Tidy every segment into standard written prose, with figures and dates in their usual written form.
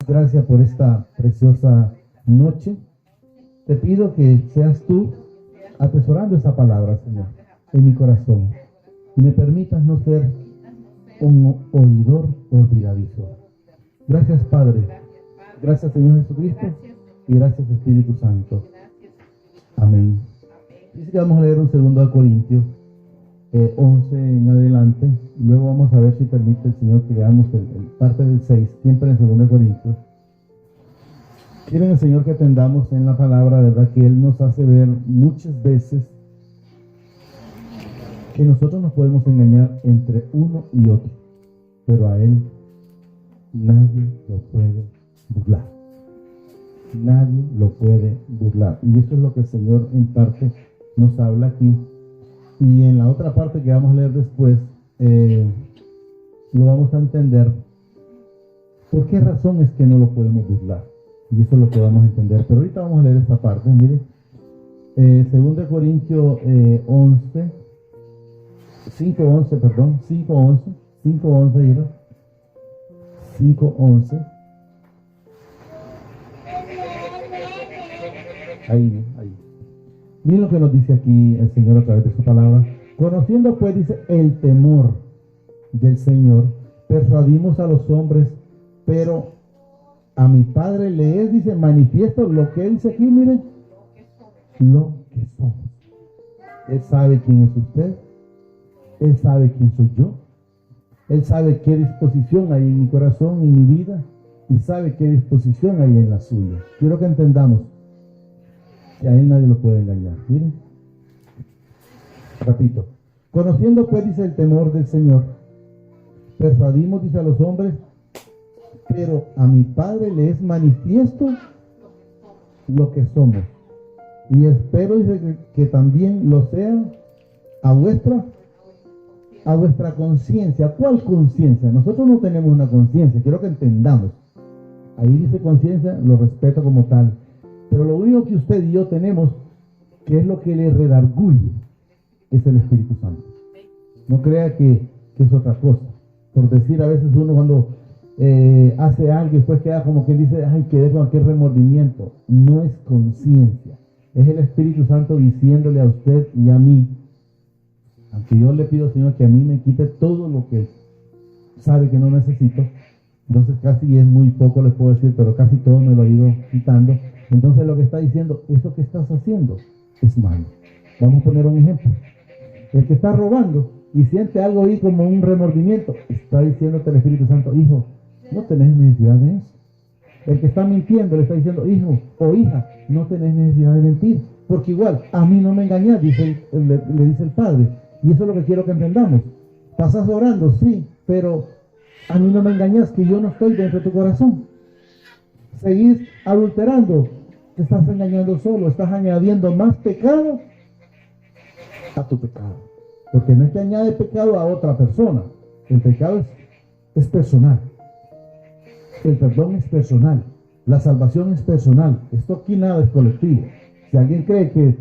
gracias por esta preciosa noche. Te pido que seas tú atesorando esa palabra, Señor, en mi corazón. Y me permitas no ser un oidor olvidadizo. Gracias, Padre. Gracias, Señor Jesucristo. Y gracias, Espíritu Santo. Amén. Dice que vamos a leer un 2 Corintios 11 en adelante. Luego vamos a ver si permite el Señor que leamos parte del 6, siempre en 2 Corintios. Quieren el Señor que atendamos en la palabra, ¿verdad? Que Él nos hace ver muchas veces que nosotros nos podemos engañar entre uno y otro, pero a Él nadie lo puede burlar. Nadie lo puede burlar. Y eso es lo que el Señor en parte nos habla aquí. Y en la otra parte que vamos a leer después, lo vamos a entender. ¿Por qué razón es que no lo podemos burlar? Y eso es lo que vamos a entender. Pero ahorita vamos a leer esta parte. Mire, 2 Corintios 11, 5:11, perdón, 5:11, hija. 5:11. Ahí. Miren lo que nos dice aquí el Señor a través de su palabra. Conociendo pues, dice, el temor del Señor, persuadimos a los hombres, pero a mi Padre le es, dice, manifiesto lo que Él dice aquí, miren, lo que somos. Él sabe quién es usted, Él sabe quién soy yo, Él sabe qué disposición hay en mi corazón, en mi vida, y sabe qué disposición hay en la suya. Quiero que entendamos que a Él nadie lo puede engañar. Miren, repito, conociendo pues, dice, el temor del Señor, persuadimos, dice, a los hombres, pero a mi Padre le es manifiesto lo que somos. Y espero, dice, que también lo sea a vuestra conciencia. ¿Cuál conciencia? Nosotros no tenemos una conciencia, quiero que entendamos. Ahí dice conciencia, lo respeto como tal. Pero lo único que usted y yo tenemos, que es lo que le redarguye, es el Espíritu Santo. No crea que es otra cosa. Por decir, a veces uno cuando hace algo y después queda como que dice, ay, quedé con aquel remordimiento. No es conciencia. Es el Espíritu Santo diciéndole a usted y a mí, aunque yo le pido, Señor, que a mí me quite todo lo que sabe que no necesito. Entonces casi es muy poco, les puedo decir, pero casi todo me lo ha ido quitando. Entonces lo que está diciendo, eso que estás haciendo es malo. Vamos a poner un ejemplo. El que está robando y siente algo ahí como un remordimiento, está diciéndote el Espíritu Santo, hijo, no tenés necesidad de eso. El que está mintiendo le está diciendo, hijo o hija, no tenés necesidad de mentir, porque igual a mí no me engañás, le dice el Padre. Y eso es lo que quiero que entendamos. Pasás orando, sí, pero a mí no me engañás, que yo no estoy dentro de tu corazón. Seguís adulterando, te estás engañando solo, estás añadiendo más pecado a tu pecado. Porque no es que añade pecado a otra persona. El pecado es personal. El perdón es personal. La salvación es personal. Esto aquí nada es colectivo. Si alguien cree que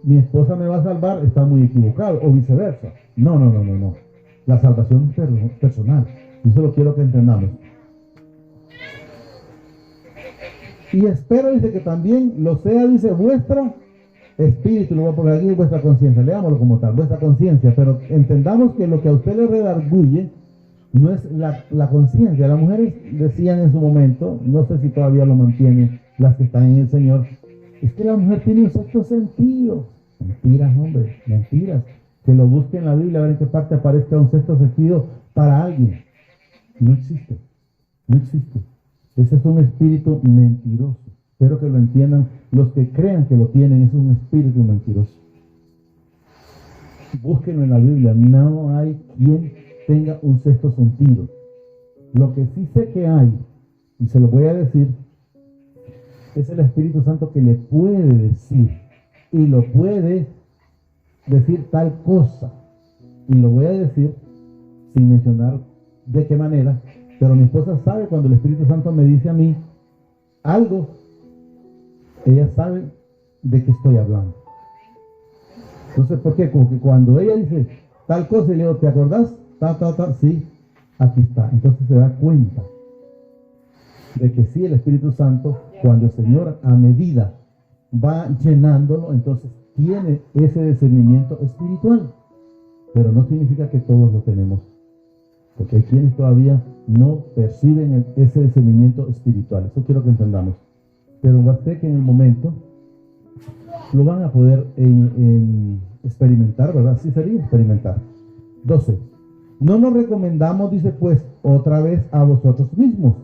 mi esposa me va a salvar, está muy equivocado, o viceversa. No. La salvación es personal. Y eso lo quiero que entendamos. Y espero, dice, que también lo sea, dice, vuestra espíritu, lo voy a poner aquí, vuestra conciencia, leámoslo como tal, vuestra conciencia, pero entendamos que lo que a usted le redarguye no es la conciencia. Las mujeres decían en su momento, no sé si todavía lo mantienen las que están en el Señor, es que la mujer tiene un sexto sentido. Mentiras, hombre, mentiras. Que lo busque en la Biblia, a ver en qué parte aparezca un sexto sentido para alguien. No existe. Ese es un espíritu mentiroso. Espero que lo entiendan los que crean que lo tienen. Es un espíritu mentiroso. Búsquenlo en la Biblia. No hay quien tenga un sexto sentido. Lo que sí sé que hay, y se lo voy a decir, es el Espíritu Santo que le puede decir, y lo puede decir tal cosa, y lo voy a decir sin mencionar de qué manera, pero mi esposa sabe cuando el Espíritu Santo me dice a mí algo, ella sabe de qué estoy hablando. Entonces, ¿por qué? Como que cuando ella dice tal cosa y le digo, ¿te acordás? Sí, aquí está. Entonces se da cuenta. de que sí, el Espíritu Santo, cuando el Señor a medida va llenándolo, entonces tiene ese discernimiento espiritual. Pero no significa que todos lo tenemos, porque hay quienes todavía no perciben ese discernimiento espiritual. Eso quiero que entendamos. Pero va a ser que en el momento lo van a poder experimentar, ¿verdad? Sí sería experimentar. 12. No nos recomendamos, dice, pues, otra vez a vosotros mismos,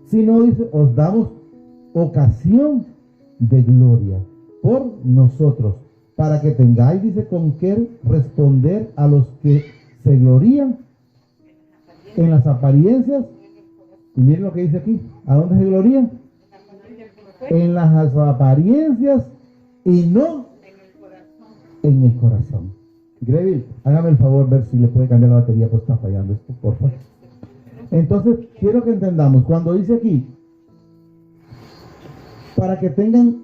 sino, dice, os damos ocasión de gloria por nosotros, para que tengáis, dice, con qué responder a los que se glorían en las apariencias. Y miren lo que dice aquí. ¿A dónde se glorían? En las apariencias y no en el corazón. Greville, hágame el favor ver si le puede cambiar la batería, pues está fallando esto, por favor. Entonces, quiero que entendamos, cuando dice aquí, para que tengan,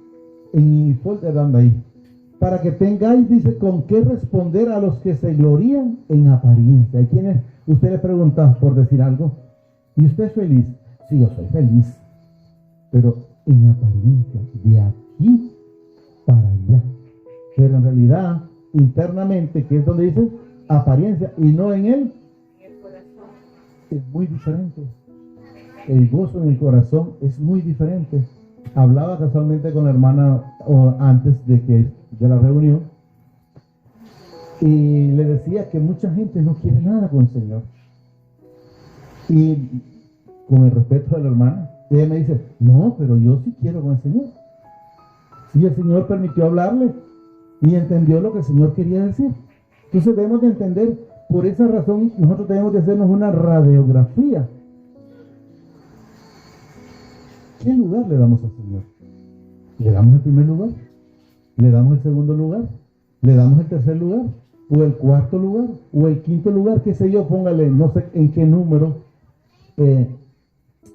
en mi folder anda ahí, para que tengáis, dice, con qué responder a los que se glorían en apariencia. Hay quienes, usted le pregunta por decir algo, ¿y usted es feliz? Sí, yo soy feliz, pero en apariencia, de aquí para allá. Pero en realidad, internamente, que es donde dice apariencia y no en él, es muy diferente. El gozo en el corazón es muy diferente. Hablaba casualmente con la hermana antes de la reunión y le decía que mucha gente no quiere nada con el Señor. Y con el respeto de la hermana, ella me dice, no, pero yo sí quiero con el Señor. Y el Señor permitió hablarle y entendió lo que el Señor quería decir. Entonces debemos de entender, por esa razón nosotros debemos de hacernos una radiografía. ¿Qué lugar le damos al Señor? ¿Le damos el primer lugar? ¿Le damos el segundo lugar? ¿Le damos el tercer lugar? ¿O el cuarto lugar? ¿O el quinto lugar? ¿Qué sé yo? Póngale, no sé en qué número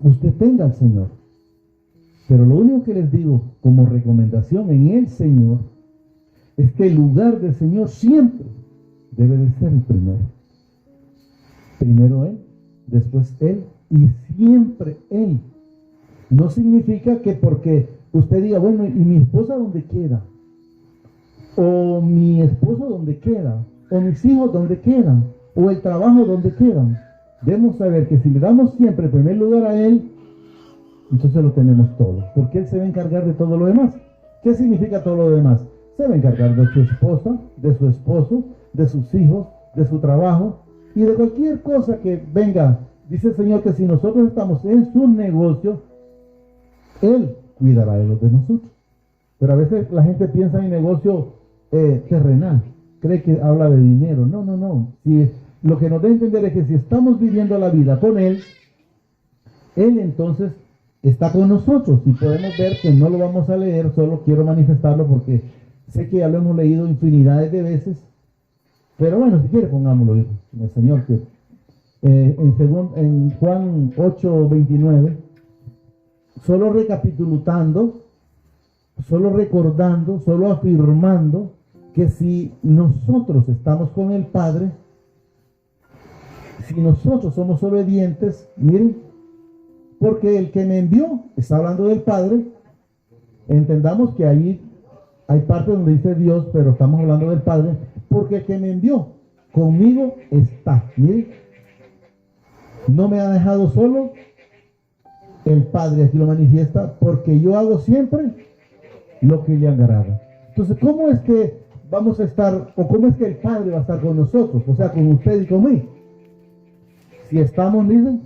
usted tenga al Señor. Pero lo único que les digo como recomendación en el Señor es que el lugar del Señor siempre debe de ser el primero. Primero Él, después Él y siempre Él. No significa que porque usted diga, bueno, ¿y mi esposa dónde queda? O mi esposo dónde queda? O mis hijos dónde quedan? O el trabajo dónde quedan? Debemos saber que si le damos siempre el primer lugar a Él, entonces lo tenemos todo, porque Él se va a encargar de todo lo demás. ¿Qué significa todo lo demás? Se va a encargar de su esposa, de su esposo, de sus hijos, de su trabajo y de cualquier cosa que venga. Dice el Señor que si nosotros estamos en su negocio, Él cuidará de los de nosotros. Pero a veces la gente piensa en negocio terrenal, cree que habla de dinero. No, no, no. Si, lo que nos debe entender es que si estamos viviendo la vida con Él, Él entonces está con nosotros y podemos ver que no lo vamos a leer, solo quiero manifestarlo porque sé que ya lo hemos leído infinidades de veces, pero bueno, si quiere pongámoslo, hijo, el Señor, que en Juan 8:29, solo recapitulando, solo recordando, solo afirmando que si nosotros estamos con el Padre, si nosotros somos obedientes, miren, porque el que me envió, está hablando del Padre, entendamos que ahí hay partes donde dice Dios, pero estamos hablando del Padre, porque el que me envió conmigo está, miren, no me ha dejado solo, el Padre aquí lo manifiesta, porque yo hago siempre lo que le agrada. Entonces, ¿cómo es que vamos a estar, o cómo es que el Padre va a estar con nosotros, o sea, con usted y conmigo? Si estamos, miren,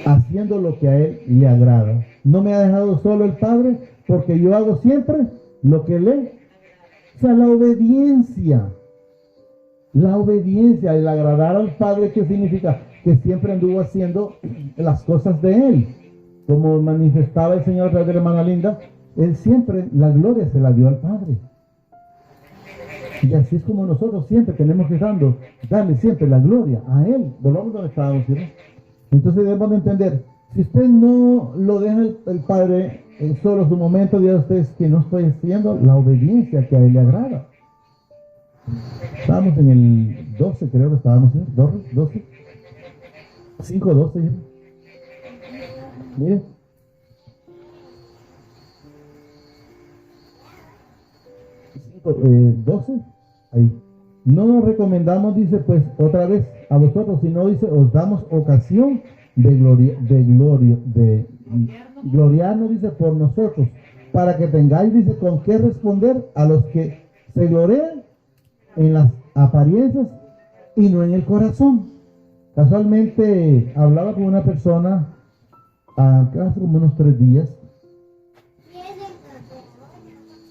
haciendo lo que a Él le agrada. No me ha dejado solo el Padre, porque yo hago siempre lo que le... O sea, la obediencia, el agradar al Padre, ¿qué significa? Que siempre anduvo haciendo las cosas de Él. Como manifestaba el Señor a través de la hermana Linda, Él siempre, la gloria se la dio al Padre. Y así es como nosotros siempre tenemos que darle siempre la gloria a Él. Volvamos donde estábamos, ¿sí? Entonces debemos de entender, si usted no lo deja el Padre en solo su momento, dirá usted que no estoy haciendo la obediencia que a Él le agrada. Estábamos en el 12, creo que estábamos, ¿sí? 12, 5:12. Mire. Cinco, 12. Ahí. No nos recomendamos, dice, pues, otra vez a vosotros, sino dice, os damos ocasión de gloriarnos, dice, por nosotros, para que tengáis, dice, con qué responder a los que se glorean en las apariencias y no en el corazón. Casualmente hablaba con una persona hace como unos 3 días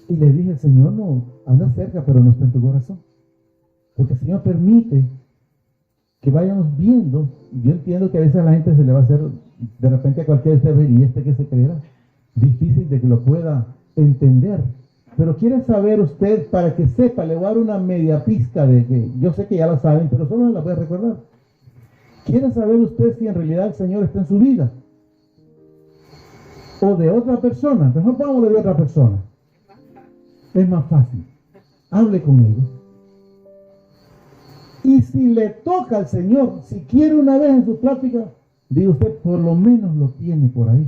y le dije, Señor, no, anda cerca, pero no está en tu corazón. Porque el Señor permite que vayamos viendo. Yo entiendo que a veces a la gente se le va a hacer, de repente a cualquier ser, y que se creerá, difícil de que lo pueda entender. Pero quiere saber usted, para que sepa, le voy a dar una media pizca de que, yo sé que ya la saben, pero solo la voy a recordar. ¿Quiere saber usted si en realidad el Señor está en su vida? O de otra persona. Mejor pongámosle de otra persona. Es más fácil. Hable con ella. Y si le toca al Señor, si quiere una vez en su plática, diga usted, por lo menos lo tiene por ahí.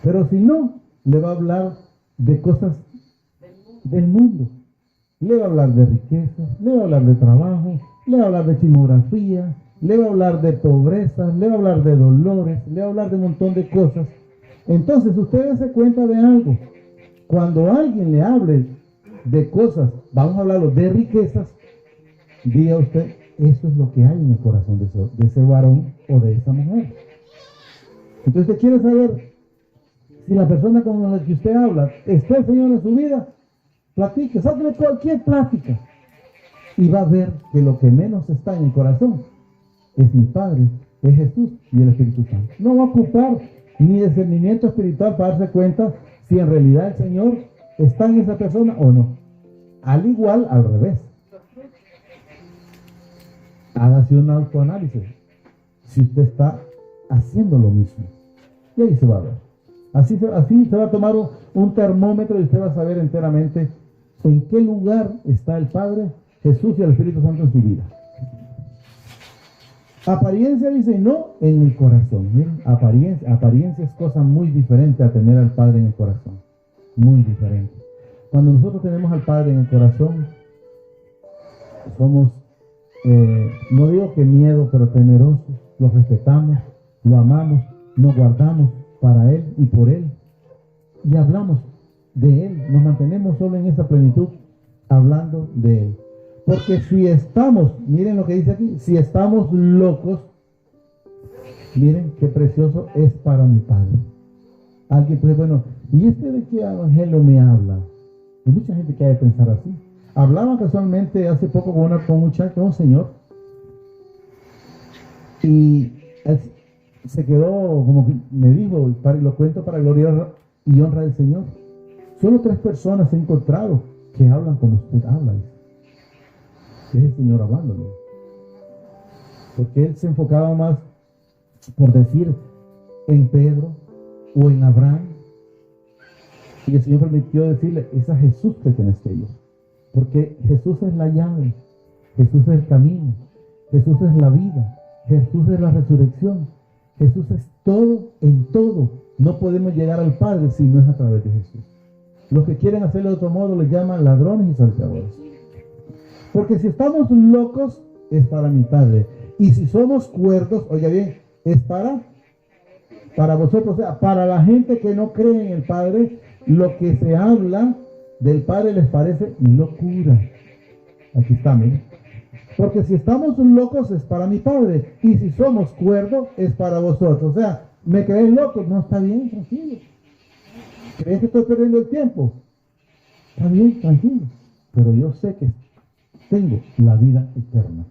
Pero si no, le va a hablar de cosas del mundo. Le va a hablar de riqueza, le va a hablar de trabajo, le va a hablar de chismografía, le va a hablar de pobreza, le va a hablar de dolores, le va a hablar de un montón de cosas. Entonces, usted se cuenta de algo. Cuando alguien le hable de cosas, vamos a hablarlo de riquezas, diga usted, eso es lo que hay en el corazón de ese varón o de esa mujer. Entonces, usted quiere saber si la persona con la que usted habla está el Señor en su vida, platique, sáquele cualquier plática y va a ver que lo que menos está en el corazón es mi Padre, es Jesús y el Espíritu Santo. No va a ocupar ni discernimiento espiritual para darse cuenta si en realidad el Señor está en esa persona o no. Al igual, al revés. Hágase un autoanálisis si usted está haciendo lo mismo. Y ahí se va a ver. Así se va a tomar un termómetro y usted va a saber enteramente en qué lugar está el Padre, Jesús y el Espíritu Santo en su vida. Apariencia dice no en el corazón. Miren, apariencia es cosa muy diferente a tener al Padre en el corazón. Muy diferente. Cuando nosotros tenemos al Padre en el corazón, somos, no digo que miedo, pero temerosos, lo respetamos, lo amamos, nos guardamos para Él y por Él. Y hablamos de Él, nos mantenemos solo en esa plenitud, hablando de Él. Porque si estamos, miren lo que dice aquí, si estamos locos, miren qué precioso es para mi Padre. Alguien puede, bueno, ¿y de qué evangelio me habla? Hay mucha gente que ha de pensar así. Hablaba casualmente hace poco con un muchacho, un señor, y él se quedó, como que me dijo, lo cuento para gloria y honra del Señor. Solo 3 personas he encontrado que hablan como usted habla. Es el Señor hablándole. Porque él se enfocaba más, por decir, en Pedro o en Abraham. Y el Señor permitió decirle, es a Jesús que tienes que ir. Porque Jesús es la llave, Jesús es el camino, Jesús es la vida, Jesús es la resurrección, Jesús es todo en todo. No podemos llegar al Padre si no es a través de Jesús. Los que quieren hacerlo de otro modo les llaman ladrones y salteadores. Porque si estamos locos, es para mi Padre. Y si somos cuerdos, oiga bien, es para vosotros, o sea, para la gente que no cree en el Padre, lo que se habla del Padre les parece locura. Aquí está, miren. Porque si estamos locos es para mi Padre. Y si somos cuerdos es para vosotros. O sea, ¿me creéis locos? No, está bien, tranquilo. ¿Crees que estoy perdiendo el tiempo? Está bien, tranquilo. Pero yo sé que tengo la vida eterna.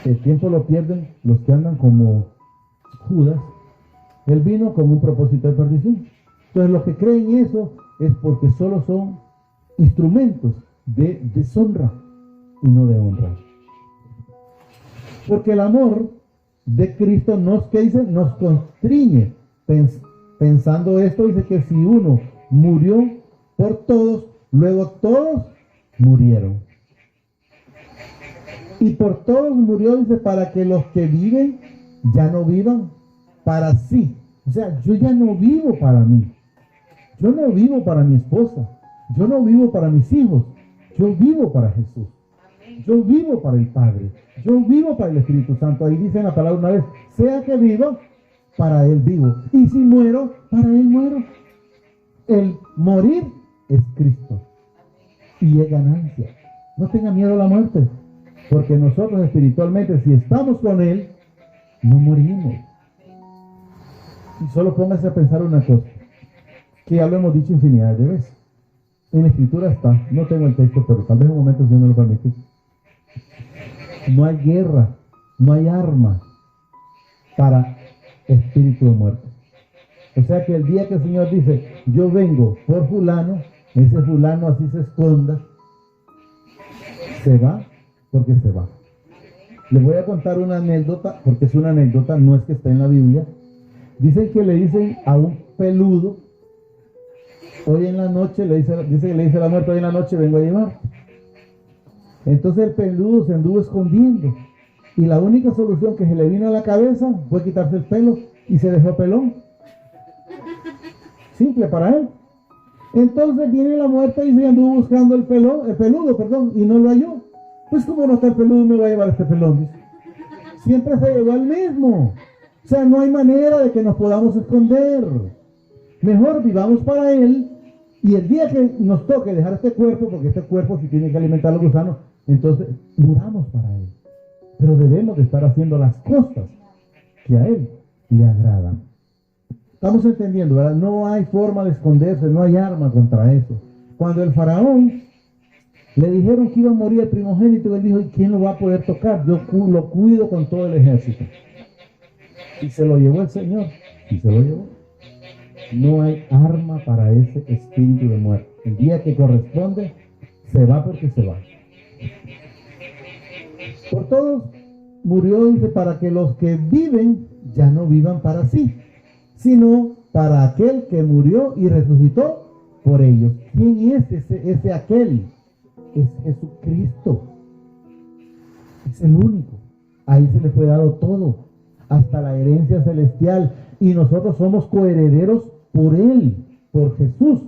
El tiempo lo pierden los que andan como Judas. Él vino con un propósito de perdición. Entonces los que creen eso es porque solo son instrumentos de deshonra y no de honra. Porque el amor de Cristo ¿qué dice? Nos constriñe. Pensando esto, dice que si uno murió por todos, luego todos murieron. Y por todos murió, dice, para que los que viven ya no vivan para sí. O sea, yo ya no vivo para mí. Yo no vivo para mi esposa. Yo no vivo para mis hijos. Yo vivo para Jesús. Yo vivo para el Padre. Yo vivo para el Espíritu Santo. Ahí dice en la palabra una vez, sea que viva, para Él vivo. Y si muero, para Él muero. El morir es Cristo. Y es ganancia. No tenga miedo a la muerte. Porque nosotros espiritualmente, si estamos con Él, no morimos. Y solo póngase a pensar una cosa, que ya lo hemos dicho infinidad de veces. En la Escritura está, no tengo el texto, pero tal vez en un momento Dios me lo permite. No hay guerra, no hay arma para espíritu de muerte. O sea que el día que el Señor dice, yo vengo por fulano, ese fulano así se esconda, se va porque se va. Les voy a contar una anécdota, porque es una anécdota, no es que esté en la Biblia. Dicen que le dicen a un peludo, hoy en la noche, dice que le dice a la muerte, hoy en la noche vengo a llevar. Entonces el peludo se anduvo escondiendo. Y la única solución que se le vino a la cabeza fue quitarse el pelo y se dejó pelón. Simple para él. Entonces viene la muerte y se anduvo buscando el peludo, y no lo halló. Pues como no está el peludo, me va a llevar este pelón. Dice. Siempre se llevó al mismo. O sea, no hay manera de que nos podamos esconder. Mejor vivamos para Él, y el día que nos toque dejar este cuerpo, porque este cuerpo si tiene que alimentar a los gusanos, entonces muramos para Él. Pero debemos de estar haciendo las cosas que a Él le agradan. Estamos entendiendo, ¿verdad? No hay forma de esconderse, no hay arma contra eso. Cuando el faraón le dijeron que iba a morir el primogénito, él dijo, ¿y quién lo va a poder tocar? Yo lo cuido con todo el ejército. Y se lo llevó el Señor, y se lo llevó. No hay arma para ese espíritu de muerte. El día que corresponde, se va porque se va. Por todos murió, dice, para que los que viven ya no vivan para sí, sino para aquel que murió y resucitó por ellos. ¿Quién es ese aquel? Es Jesucristo. Es el único. Ahí se le fue dado todo, hasta la herencia celestial, y nosotros somos coherederos por Él, por Jesús.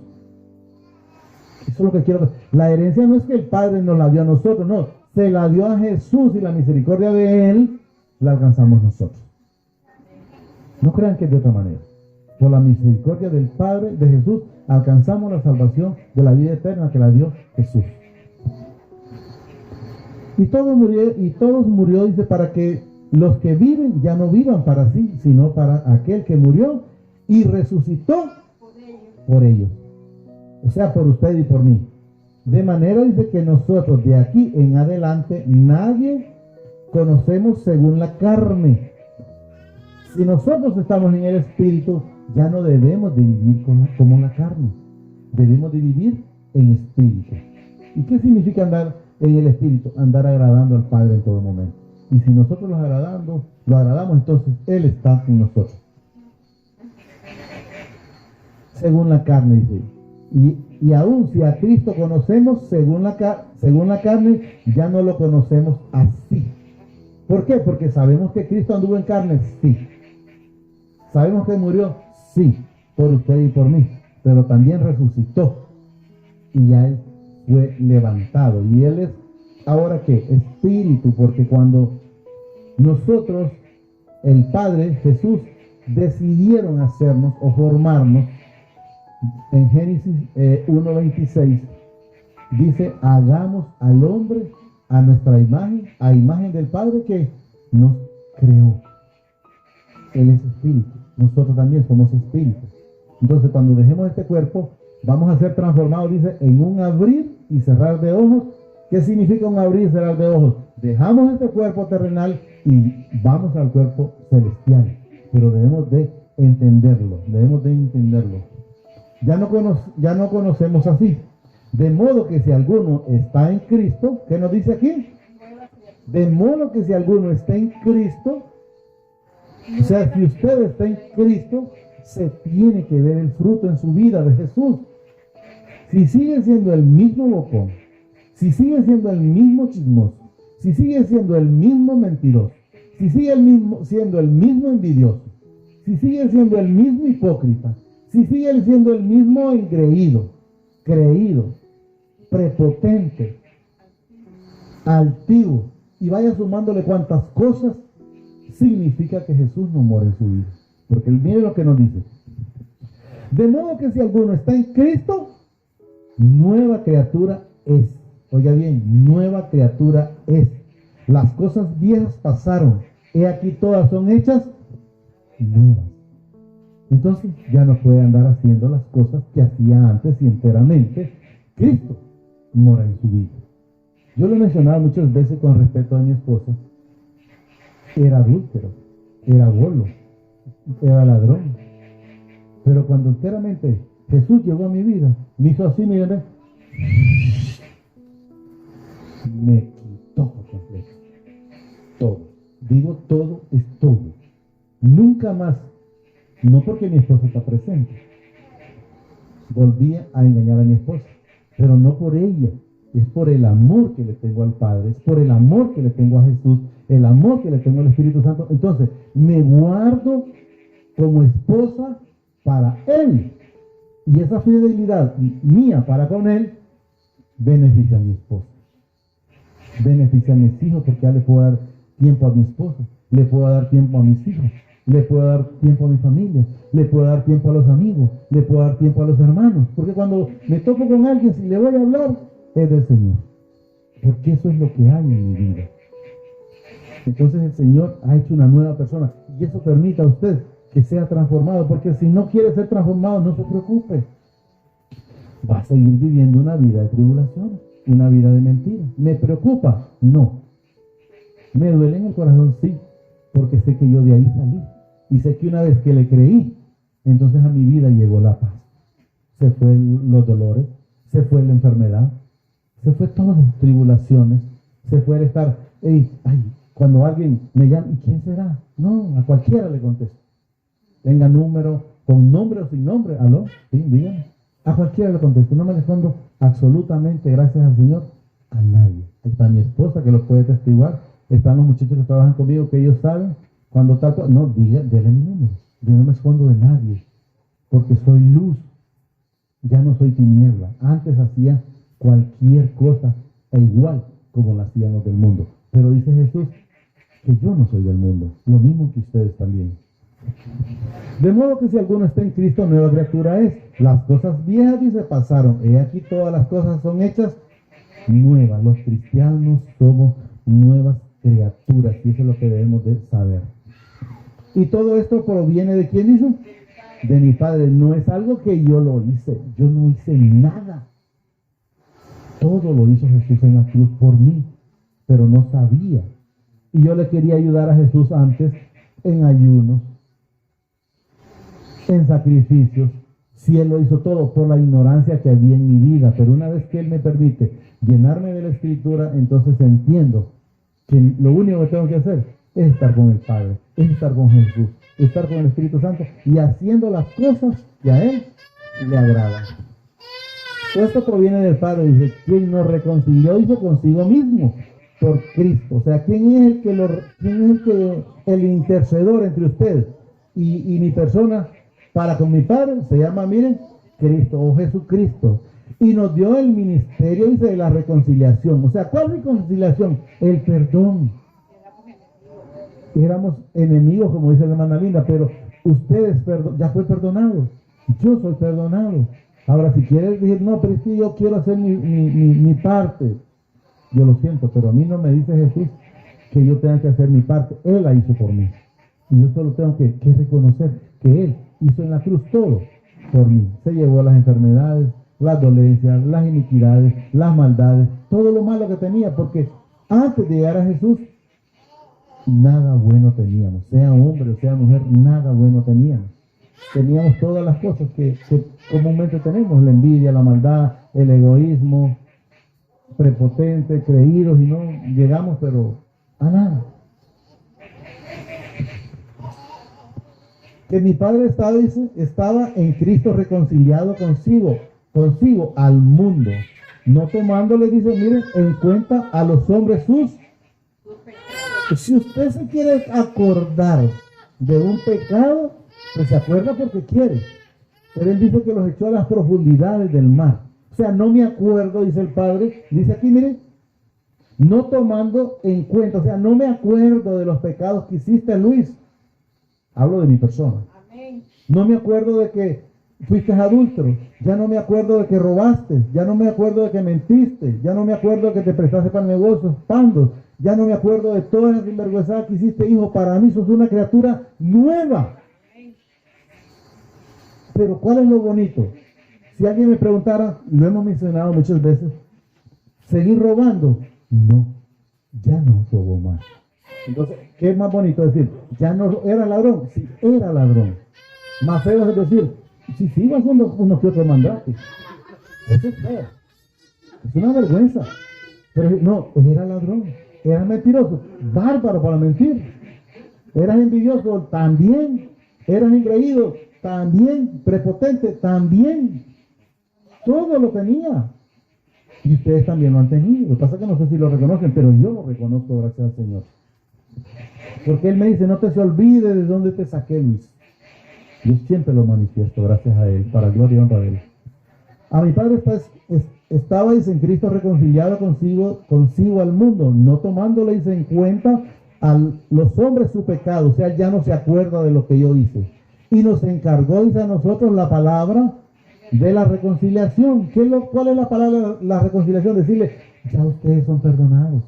Eso es lo que quiero. La herencia no es que el Padre nos la dio a nosotros, no, se la dio a Jesús, y la misericordia de Él la alcanzamos nosotros. No crean que es de otra manera. Por la misericordia del Padre, de Jesús, alcanzamos la salvación de la vida eterna que la dio Jesús. Y todos murió, dice, para que los que viven ya no vivan para sí, sino para aquel que murió y resucitó por ellos. O sea, por usted y por mí. De manera, dice, que nosotros de aquí en adelante nadie conocemos según la carne. Si nosotros estamos en el Espíritu, ya no debemos de vivir como la carne. Debemos de vivir en Espíritu. ¿Y qué significa andar en el Espíritu? Andar agradando al Padre en todo momento. Y si nosotros lo agradamos, entonces Él está con nosotros. Según la carne, dice. Y aún si a Cristo conocemos según la carne, ya no lo conocemos así. ¿Por qué? Porque sabemos que Cristo anduvo en carne, sí. Sabemos que murió, sí, por usted y por mí. Pero también resucitó. Y ya Él fue levantado. Y Él es, ¿ahora qué? Espíritu, porque cuando nosotros, el Padre, Jesús, decidieron hacernos o formarnos, en Génesis 1:26, dice, hagamos al hombre a nuestra imagen, a imagen del Padre que nos creó. Él es espíritu, nosotros también somos espíritus. Entonces, cuando dejemos este cuerpo, vamos a ser transformados, dice, en un abrir y cerrar de ojos. ¿Qué significa un abrir y cerrar de ojos? Dejamos este cuerpo terrenal y vamos al cuerpo celestial. Pero debemos de entenderlo, Ya no conocemos así. De modo que si alguno está en Cristo, ¿qué nos dice aquí? De modo que si alguno está en Cristo, o sea, si usted está en Cristo, se tiene que ver el fruto en su vida de Jesús. Si sigue siendo el mismo bocón, si sigue siendo el mismo chismoso, si sigue siendo el mismo mentiroso, si sigue siendo el mismo envidioso, si sigue siendo el mismo hipócrita, si sigue siendo el mismo engreído, creído, prepotente, altivo, y vaya sumándole cuantas cosas, significa que Jesús no mora en su vida. Porque mire lo que nos dice. De modo que si alguno está en Cristo, nueva criatura es. Oiga bien, nueva criatura es. Las cosas viejas pasaron. He aquí todas son hechas nuevas. Entonces ya no puede andar haciendo las cosas que hacía antes y enteramente. Cristo mora en su vida. Yo lo he mencionado muchas veces con respecto a mi esposa. Era adúltero, era golo, era ladrón. Pero cuando enteramente Jesús llegó a mi vida, me hizo así, miren, me quitó por completo. Todo. Digo todo es todo. Nunca más, no porque mi esposa está presente, volví a engañar a mi esposa, pero no por ella. Es por el amor que le tengo al Padre, es por el amor que le tengo a Jesús, el amor que le tengo al Espíritu Santo. Entonces, me guardo como esposa para Él. Y esa fidelidad mía para con Él beneficia a mi esposa. Beneficia a mis hijos, porque ya le puedo dar tiempo a mi esposa, le puedo dar tiempo a mis hijos, le puedo dar tiempo a mi familia, le puedo dar tiempo a los amigos, le puedo dar tiempo a los hermanos. Porque cuando me topo con alguien, si le voy a hablar, es del Señor, porque eso es lo que hay en mi vida. Entonces el Señor ha hecho una nueva persona, y eso permite a usted que sea transformado, porque si no quiere ser transformado, no se preocupe, va a seguir viviendo una vida de tribulación, una vida de mentira. ¿Me preocupa? No. ¿Me duele en el corazón? Sí, porque sé que yo de ahí salí, y sé que una vez que le creí, entonces a mi vida llegó la paz. Se fue los dolores, se fue la enfermedad, se fue todas las tribulaciones, se fue el estar, cuando alguien me llama, ¿y quién será? No, a cualquiera le contesto. Tenga número, con nombre o sin nombre, ¿aló? Sí, dígame. A cualquiera le contesto, no me respondo absolutamente, gracias al Señor, a nadie. Ahí está mi esposa que lo puede testiguar, están los muchachos que trabajan conmigo, que ellos saben, cuando tal cosa, no, denle mi número, yo no me escondo de nadie, porque soy luz, ya no soy tiniebla. Antes hacía cualquier cosa, e igual como la hacían los del mundo. Pero dice Jesús que yo no soy del mundo, lo mismo que ustedes también. De modo que si alguno está en Cristo, nueva criatura es. Las cosas viejas, dice, pasaron. He aquí todas las cosas son hechas nuevas. Los cristianos somos nuevas criaturas, y eso es lo que debemos de saber. Y todo esto proviene de ¿quién hizo? De mi Padre. No es algo que yo lo hice, yo no hice nada. Todo lo hizo Jesús en la cruz por mí, pero no sabía. Y yo le quería ayudar a Jesús antes en ayunos, en sacrificios. Si Él lo hizo todo por la ignorancia que había en mi vida, pero una vez que Él me permite llenarme de la Escritura, entonces entiendo que lo único que tengo que hacer es estar con el Padre, es estar con Jesús, estar con el Espíritu Santo y haciendo las cosas que a Él le agradan. Todo esto proviene del Padre, dice, quien nos reconcilió hizo consigo mismo por Cristo. O sea, ¿quién es el intercedor entre usted y mi persona para con mi Padre? Se llama, miren, Cristo o Jesucristo. Y nos dio el ministerio, dice, de la reconciliación. O sea, ¿cuál reconciliación? El perdón. Éramos enemigos, como dice la hermana Linda, pero ustedes ya fue perdonado. Yo soy perdonado. Ahora, si quieres decir, no, pero es que yo quiero hacer mi parte. Yo lo siento, pero a mí no me dice Jesús que yo tenga que hacer mi parte. Él la hizo por mí. Y yo solo tengo que reconocer que Él hizo en la cruz todo por mí. Se llevó las enfermedades, las dolencias, las iniquidades, las maldades, todo lo malo que tenía, porque antes de llegar a Jesús, nada bueno teníamos. Sea hombre o sea mujer, nada bueno teníamos. Teníamos todas las cosas que comúnmente tenemos, la envidia, la maldad, el egoísmo, prepotente, creídos, y no llegamos pero a nada. Que mi Padre estaba en Cristo reconciliado consigo al mundo, no tomándole, dice, miren, en cuenta a los hombres sus pecados. Si usted se quiere acordar de un pecado, Pues se acuerda porque quiere. Pero él dice que los echó a las profundidades del mar. O sea, no me acuerdo, dice el Padre. Dice aquí, mire, no tomando en cuenta. O sea, no me acuerdo de los pecados que hiciste, Luis. Hablo de mi persona. Amén. No me acuerdo de que fuiste adúltero. Ya no me acuerdo de que robaste. Ya no me acuerdo de que mentiste. Ya no me acuerdo de que te prestaste para negocios, pandos. Ya no me acuerdo de todas las sinvergüenzadas que hiciste, hijo. Para mí sos una criatura nueva. Pero ¿cuál es lo bonito? Si alguien me preguntara, lo hemos mencionado muchas veces, ¿seguir robando? No, ya no robo más. Entonces, ¿qué es más bonito decir? Ya no era ladrón, sí, era ladrón. Más feo es decir, sí, sigo haciendo unos que otros mandatos. Eso es feo. Es una vergüenza. Pero no, era ladrón, era mentiroso, bárbaro para mentir. Eras envidioso, también. Eras engreído, también. Prepotente, también. Todo lo tenía. Y ustedes también lo han tenido. Lo que pasa es que no sé si lo reconocen, pero yo lo reconozco, gracias al Señor. Porque Él me dice, no te se olvide de dónde te saqué, Luis. Yo siempre lo manifiesto, gracias a Él, para gloria y honra de Él. A mi Padre estaba, dice, en Cristo reconciliado consigo al mundo, no tomándole, dice, en cuenta a los hombres su pecado. O sea, ya no se acuerda de lo que yo hice. Y nos encargó, dice, a nosotros la palabra de la reconciliación. ¿Cuál es la palabra de la reconciliación? Decirle, ya ustedes son perdonados.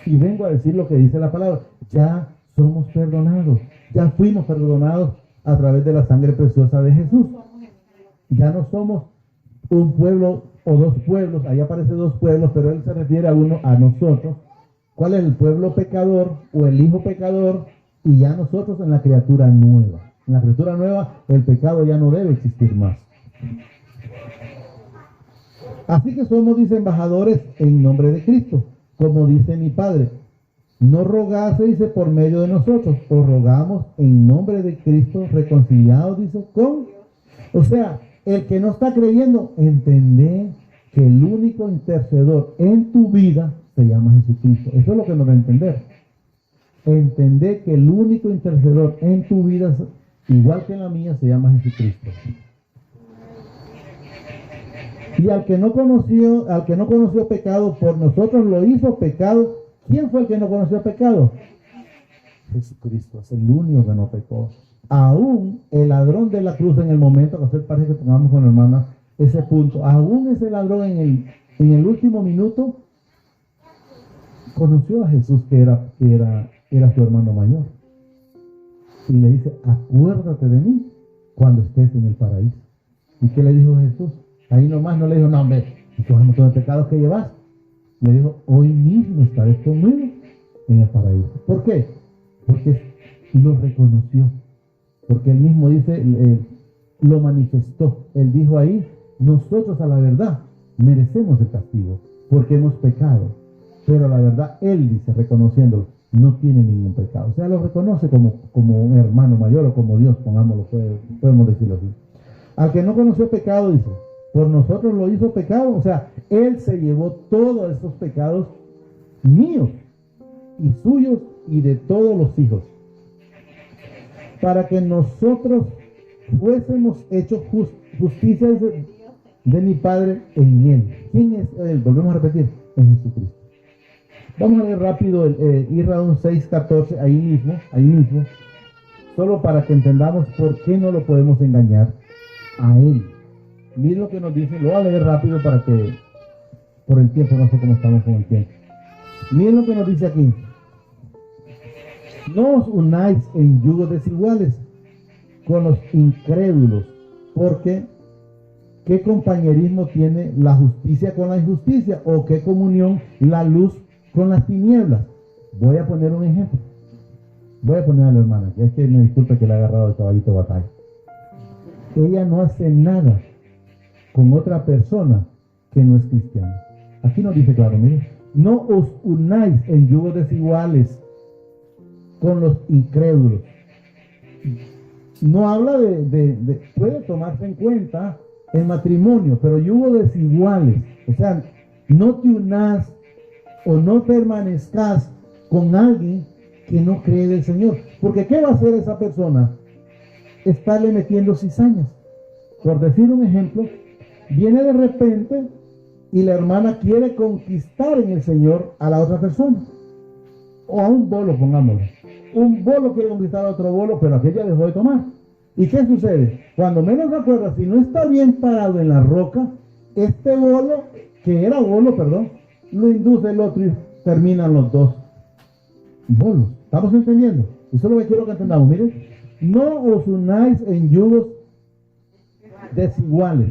Y vengo a decir lo que dice la palabra, ya somos perdonados, ya fuimos perdonados a través de la sangre preciosa de Jesús. Ya no somos un pueblo o dos pueblos, ahí aparece dos pueblos, pero él se refiere a nosotros. ¿Cuál es el pueblo pecador o el hijo pecador? Y ya nosotros en la criatura nueva. En la criatura nueva el pecado ya no debe existir más. Así que somos, dice, embajadores en nombre de Cristo. Como dice mi Padre, no rogase, dice, por medio de nosotros, os rogamos en nombre de Cristo, reconciliados, dice, con. O sea, el que no está creyendo, entender que el único intercedor en tu vida se llama Jesucristo. Eso es lo que nos da a entender. Entender que el único intercedor en tu vida, igual que en la mía, se llama Jesucristo. Y al que no conoció pecado, por nosotros lo hizo pecado. ¿Quién fue el que no conoció pecado? Jesucristo, es el único que no pecó. Aún el ladrón de la cruz, en el momento que usted parece que tengamos con la hermana ese punto, aún ese ladrón en el último minuto conoció a Jesús, que era su hermano mayor. Y le dice, acuérdate de mí cuando estés en el paraíso. ¿Y qué le dijo Jesús? Ahí nomás no le dijo, no hombre, y con el montón de pecados que llevas. Le dijo, hoy mismo estaré conmigo en el paraíso. ¿Por qué? Porque lo reconoció. Porque él mismo dice, lo manifestó. Él dijo ahí, nosotros a la verdad merecemos el castigo, porque hemos pecado. Pero a la verdad, él dice, reconociéndolo, no tiene ningún pecado. O sea, lo reconoce como un hermano mayor o como Dios, pongámoslo, podemos decirlo así. Al que no conoció pecado, dice, por nosotros lo hizo pecado. O sea, él se llevó todos esos pecados míos y suyos y de todos los hijos, para que nosotros fuésemos hechos justicia de mi Padre en él. ¿Quién es él? Volvemos a repetir, es Jesucristo. Vamos a leer rápido Irraón 6:14, ahí mismo, solo para que entendamos por qué no lo podemos engañar a él. Miren lo que nos dice, lo voy a leer rápido para que, por el tiempo, no sé cómo estamos con el tiempo. Miren lo que nos dice aquí. No os unáis en yugos desiguales con los incrédulos, porque ¿qué compañerismo tiene la justicia con la injusticia? ¿O qué comunión la luz con las tinieblas? Voy a poner un ejemplo. Voy a poner a la hermana, que es que me disculpe que le ha agarrado el caballito de batalla. Ella no hace nada con otra persona que no es cristiana. Aquí nos dice claro, miren, no os unáis en yugos desiguales con los incrédulos. No habla puede tomarse en cuenta el matrimonio, pero yugos desiguales. O sea, no te unás o no permanezcas con alguien que no cree del Señor. Porque ¿qué va a hacer esa persona? estarle metiendo cizañas. Por decir un ejemplo, viene de repente y la hermana quiere conquistar en el Señor a la otra persona. O a un bolo, pongámoslo. Un bolo quiere conquistar a otro bolo, pero aquella dejó de tomar. ¿Y qué sucede? Cuando menos recuerda, si no está bien parado en la roca, este bolo, que era bolo, perdón, lo induce el otro y terminan los dos bolos. ¿Estamos entendiendo? Eso es lo que quiero que entendamos. Miren, no os unáis en yugos desiguales.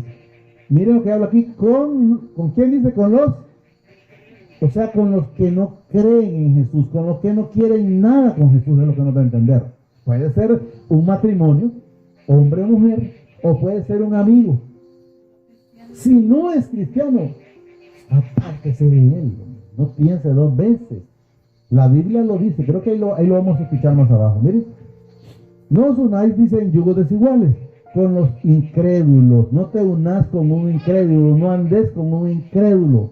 Miren lo que habla aquí, ¿con quién dice? Con los, o sea, con los que no creen en Jesús, con los que no quieren nada con Jesús, es lo que nos da a entender. Puede ser un matrimonio, hombre o mujer, o puede ser un amigo. Si no es cristiano, apártese de él, no piense dos veces. La Biblia lo dice, creo que ahí lo vamos a escuchar más abajo. Miren, no os unáis, dice, en yugos desiguales con los incrédulos. No te unas con un incrédulo, no andes con un incrédulo.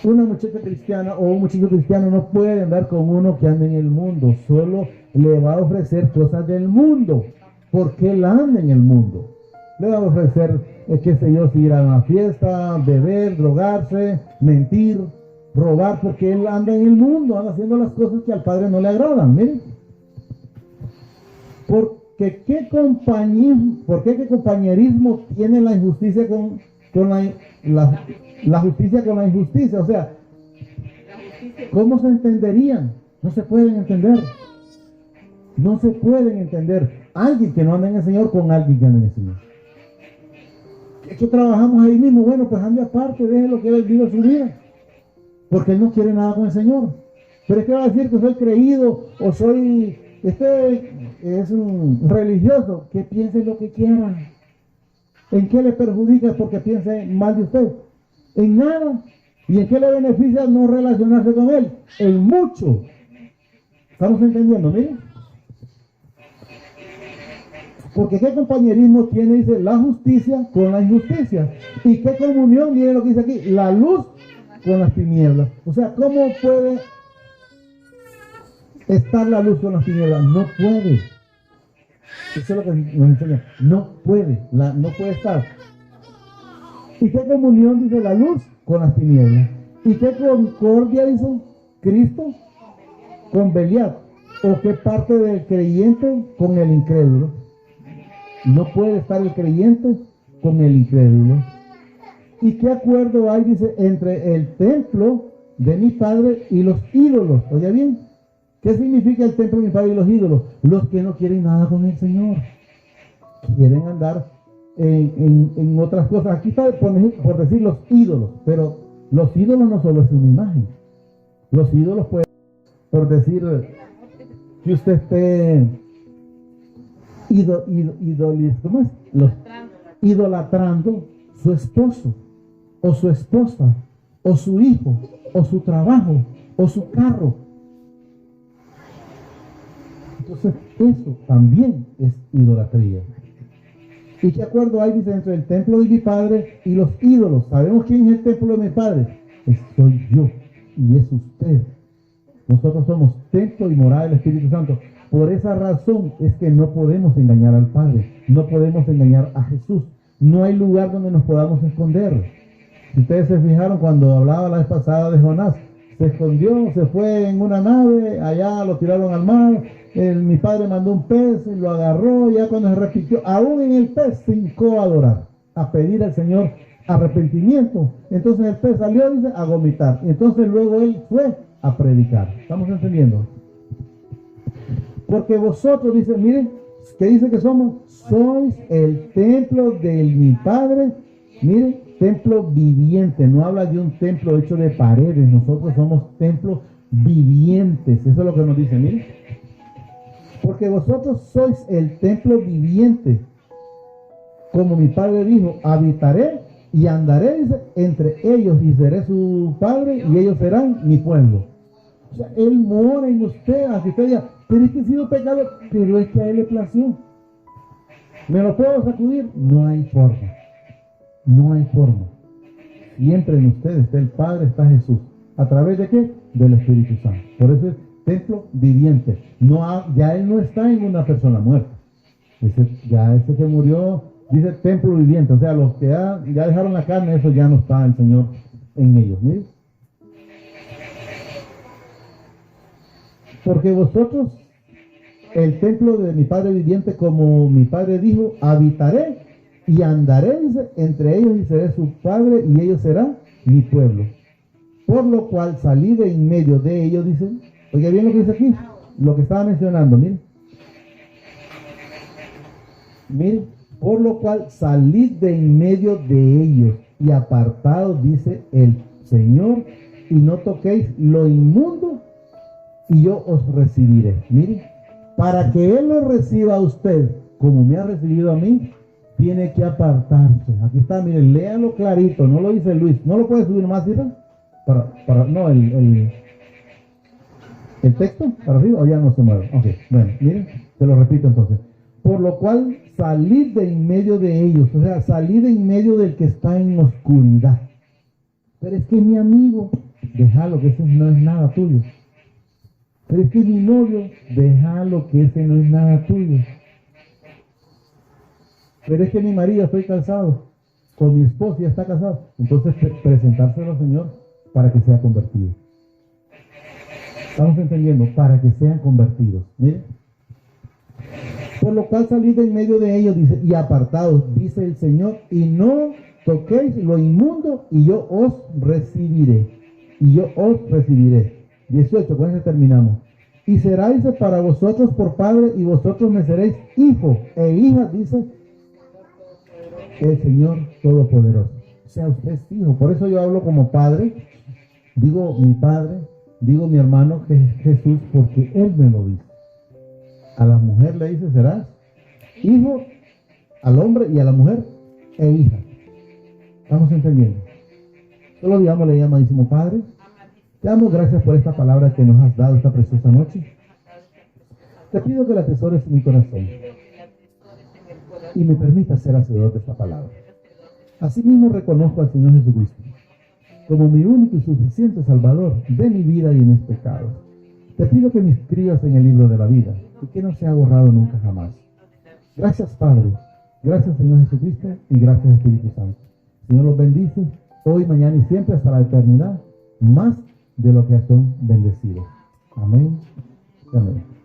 Una muchacha cristiana o un muchacho cristiano no puede andar con uno que anda en el mundo, solo le va a ofrecer cosas del mundo, porque él anda en el mundo. Le va a ofrecer, qué sé yo, si ir a una fiesta, beber, drogarse, mentir, robar, porque él anda en el mundo, anda haciendo las cosas que al Padre no le agradan. Miren, porque qué compañerismo tiene la injusticia con la justicia con la injusticia. O sea, ¿cómo se entenderían? No se pueden entender. No se pueden entender. Alguien que no anda en el Señor con alguien que anda en el Señor. Es que trabajamos ahí mismo. Bueno, pues ande aparte, déjelo que él viva su vida, porque él no quiere nada con el Señor. Pero es que va a decir que soy creído o soy, es un religioso. Que piense lo que quiera. ¿En qué le perjudica porque piense mal de usted? En nada. ¿Y en qué le beneficia no relacionarse con él? En mucho. ¿Estamos entendiendo? Miren. Porque qué compañerismo tiene, dice, la justicia con la injusticia. ¿Y qué comunión? Miren lo que dice aquí, la luz con las tinieblas. O sea, ¿cómo puede estar la luz con las tinieblas? No puede. Eso es lo que nos enseña. No puede estar. ¿Y qué comunión dice la luz con las tinieblas? ¿Y qué concordia dice Cristo con Belial? ¿O qué parte del creyente con el incrédulo? No puede estar el creyente con el incrédulo. ¿Y qué acuerdo hay, dice, entre el templo de mi Padre y los ídolos? Oye bien, ¿qué significa el templo de mi Padre y los ídolos? Los que no quieren nada con el Señor. Quieren andar en otras cosas. Aquí está por decir los ídolos, pero los ídolos no solo es una imagen. Los ídolos pueden, por decir, que usted esté idolatrando su esposo, o su esposa, o su hijo, o su trabajo, o su carro. Entonces, eso también es idolatría. ¿Y qué acuerdo hay, dice, entre el templo de mi Padre y los ídolos? ¿Sabemos quién es el templo de mi Padre? Soy yo y es usted. Nosotros somos templo y morada del Espíritu Santo. Por esa razón es que no podemos engañar al Padre, no podemos engañar a Jesús. No hay lugar donde nos podamos esconder. Si ustedes se fijaron cuando hablaba la vez pasada de Jonás, se escondió, se fue en una nave, allá lo tiraron al mar, mi padre mandó un pez, lo agarró, ya cuando se repitió, aún en el pez se hincó a adorar, a pedir al Señor arrepentimiento. Entonces el pez salió, dice, a vomitar. Y entonces luego él fue a predicar. ¿Estamos entendiendo? Porque vosotros, dice, miren, ¿qué dice que somos? Sois el templo de mi Padre. Miren, templo viviente. No habla de un templo hecho de paredes. Nosotros somos templos vivientes. Eso es lo que nos dice, miren. Porque vosotros sois el templo viviente. Como mi Padre dijo, habitaré y andaré, dice, entre ellos y seré su Padre y ellos serán mi pueblo. O sea, Él mora en usted, así usted diga, pero es que he sido pecado, pero es que a Él le plació. ¿Me lo puedo sacudir? No hay forma. No hay forma. Siempre en usted está el Padre, está Jesús. ¿A través de qué? Del Espíritu Santo. Por eso es templo viviente. Ya Él no está en una persona muerta. Ya ese que murió, dice templo viviente, o sea, los que ya dejaron la carne, eso ya no está el Señor en ellos. Mire. Porque vosotros, el templo de mi Padre viviente, como mi Padre dijo, habitaré y andaré entre ellos y seré su Padre y ellos serán mi pueblo. Por lo cual salí de en medio de ellos, dice. Oiga bien lo que dice aquí, lo que estaba mencionando, miren. Miren, por lo cual salid de en medio de ellos y apartados, dice el Señor, y no toquéis lo inmundo, y yo os recibiré. Miren, para que Él lo reciba a usted como me ha recibido a mí, tiene que apartarse. Aquí está, miren, léalo clarito, no lo dice Luis. ¿No lo puede subir más, ¿sí? No, el texto para arriba, o ya no se mueve. Ok, bueno, miren, te lo repito entonces. Por lo cual salid de en medio de ellos, o sea, salid de en medio del que está en oscuridad. Pero es que mi amigo, déjalo, que ese no es nada tuyo. Pero es que mi novio, déjalo, que ese no es nada tuyo. Pero es que mi marido, estoy casado, con mi esposa ya está casado. Entonces presentárselo al Señor para que sea convertido. Estamos entendiendo, para que sean convertidos. Miren. Por lo cual salid de en medio de ellos, dice, y apartados, dice el Señor, y no toquéis lo inmundo, y yo os recibiré. Y yo os recibiré. 18, con eso terminamos. Y será, dice, para vosotros por padre, y vosotros me seréis hijo e hija, dice el Señor Todopoderoso. O sea, usted es hijo. Por eso yo hablo como padre, digo mi padre, digo mi hermano que es Jesús, porque Él me lo dice. A la mujer le dice, serás hijo, al hombre y a la mujer, e hija. ¿Estamos entendiendo? Solo digámosle llamadísimo Padre. Te damos gracias por esta palabra que nos has dado esta preciosa noche. Te pido que la atesores en mi corazón y me permita ser hacedor de esta palabra. Asimismo reconozco al Señor Jesucristo como mi único y suficiente Salvador de mi vida y de mis pecados. Te pido que me inscribas en el libro de la vida y que no sea borrado nunca jamás. Gracias, Padre. Gracias, Señor Jesucristo, y gracias, Espíritu Santo. Señor los bendice hoy, mañana y siempre hasta la eternidad, más de lo que son bendecidos. Amén. Amén.